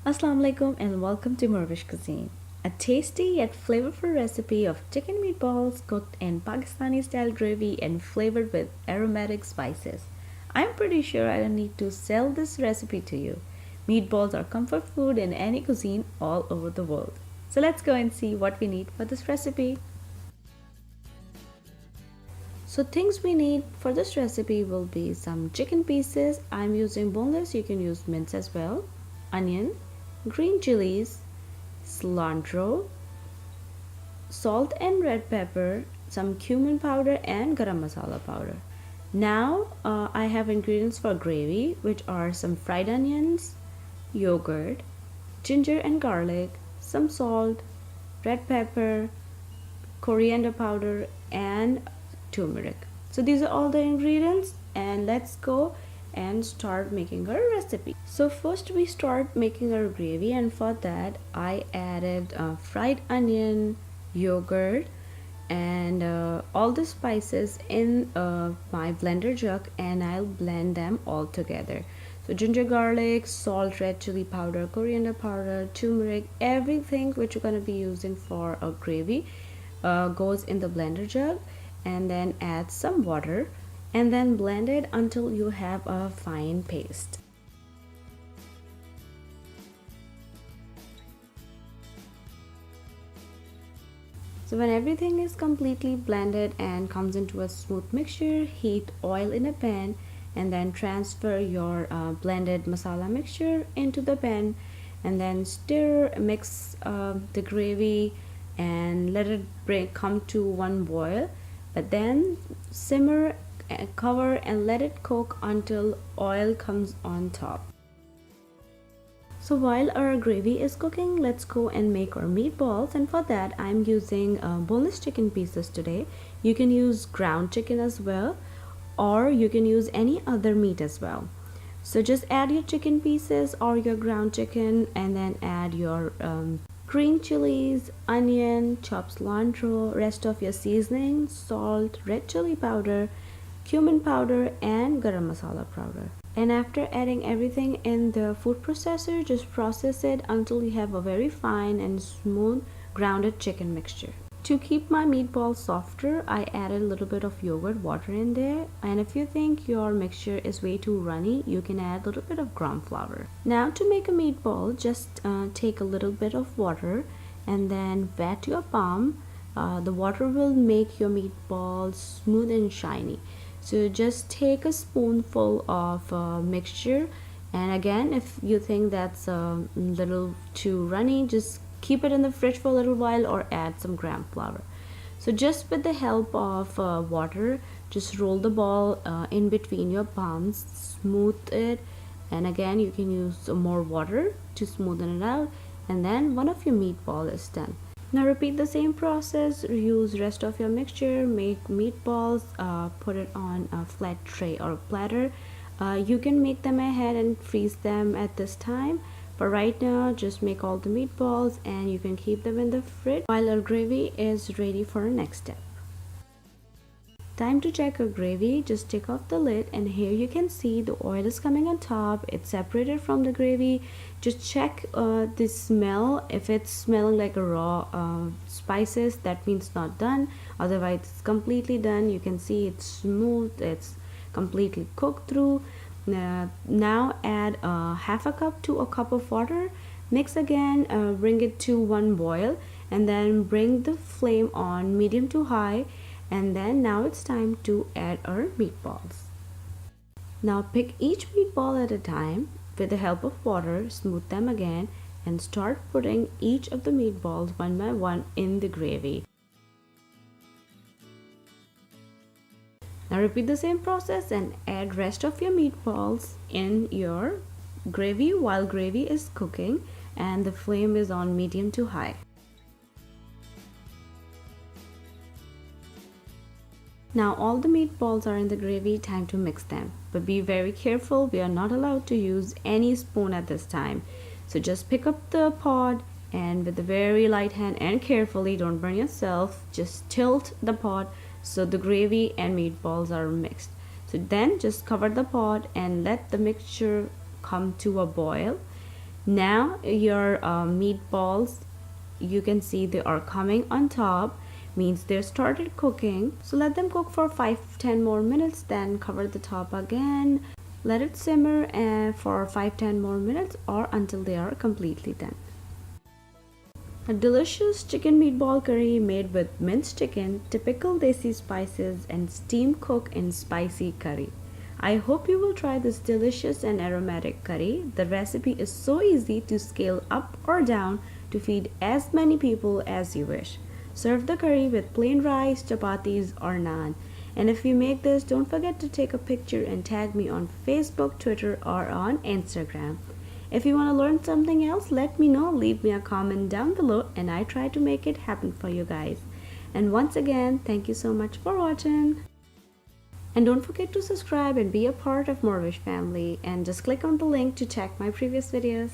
Assalamu alaikum and welcome to morEwish Cuisine, a tasty yet flavorful recipe of chicken meatballs cooked in Pakistani style gravy and flavored with aromatic spices. I'm pretty sure I don't need to sell this recipe to you. Meatballs are comfort food in any cuisine all over the world. So let's go and see what we need for this recipe. So things we need for this recipe will be some chicken pieces. I'm using boneless, you can use mince as well. Onion, green chilies, cilantro, salt and red pepper, some cumin powder and garam masala powder. Now I have ingredients for gravy, which are some fried onions, yogurt, ginger and garlic, some salt, red pepper, coriander powder and turmeric. So these are all the ingredients and let's go and start making our recipe. So first we start making our gravy, and for that I added fried onion, yogurt and all the spices in my blender jug, and I'll blend them all together. So ginger, garlic, salt, red chili powder, coriander powder, turmeric, everything which you're going to be using for a gravy goes in the blender jug, and then add some water and then blend it until you have a fine paste. So when everything is completely blended and comes into a smooth mixture, heat oil in a pan and then transfer your blended masala mixture into the pan, and then mix the gravy and let it come to one boil, but then simmer, cover and let it cook until oil comes on top. So while our gravy is cooking, let's go and make our meatballs, and for that I'm using boneless chicken pieces today. You can use ground chicken as well, or you can use any other meat as well. So just add your chicken pieces or your ground chicken and then add your green chilies, onion, chopped cilantro, rest of your seasoning, salt, red chili powder, cumin powder and garam masala powder. And after adding everything in the food processor, just process it until you have a very fine and smooth grounded chicken mixture. To keep my meatballs softer, I added a little bit of yogurt water in there, and if you think your mixture is way too runny, you can add a little bit of gram flour. Now to make a meatball, just take a little bit of water and then wet your palm. The water will make your meatballs smooth and shiny. So just take a spoonful of mixture, and again if you think that's a little too runny, just keep it in the fridge for a little while or add some gram flour. So just with the help of water, just roll the ball in between your palms, smooth it, and again you can use more water to smoothen it out, and then one of your meatball is done. Now repeat the same process, use rest of your mixture, make meatballs, put it on a flat tray or a platter. You can make them ahead and freeze them at this time, but right now just make all the meatballs and you can keep them in the fridge while our gravy is ready for our next step. Time to check our gravy. Just take off the lid, and here you can see the oil is coming on top. It's separated from the gravy. Just check the smell. If it's smelling like a raw spices, that means not done. Otherwise it's completely done. You can see it's smooth, it's completely cooked through. Now add half a cup to a cup of water, mix again, bring it to one boil, and then bring the flame on medium to high. And then now it's time to add our meatballs. Now pick each meatball at a time. With the help of water, smooth them again and start putting each of the meatballs one by one in the gravy. Now repeat the same process and add rest of your meatballs in your gravy while gravy is cooking and the flame is on medium to high. Now all the meatballs are in the gravy, time to mix them. But be very careful, we are not allowed to use any spoon at this time. So just pick up the pot and with a very light hand and carefully, don't burn yourself, just tilt the pot so the gravy and meatballs are mixed. So then just cover the pot and let the mixture come to a boil. Now your meatballs, you can see they are coming on top, means they started cooking. So let them cook for 5-10 more minutes, then cover the top again. Let it simmer for 5-10 more minutes or until they are completely done. A delicious chicken meatball curry made with minced chicken, typical desi spices, and steam cooked in spicy curry. I hope you will try this delicious and aromatic curry. The recipe is so easy to scale up or down to feed as many people as you wish. Serve the curry with plain rice, chapatis, or naan. And if you make this, don't forget to take a picture and tag me on Facebook, Twitter, or on Instagram. If you want to learn something else, let me know. Leave me a comment down below and I try to make it happen for you guys. And once again, thank you so much for watching. And don't forget to subscribe and be a part of morEwish family. And just click on the link to check my previous videos.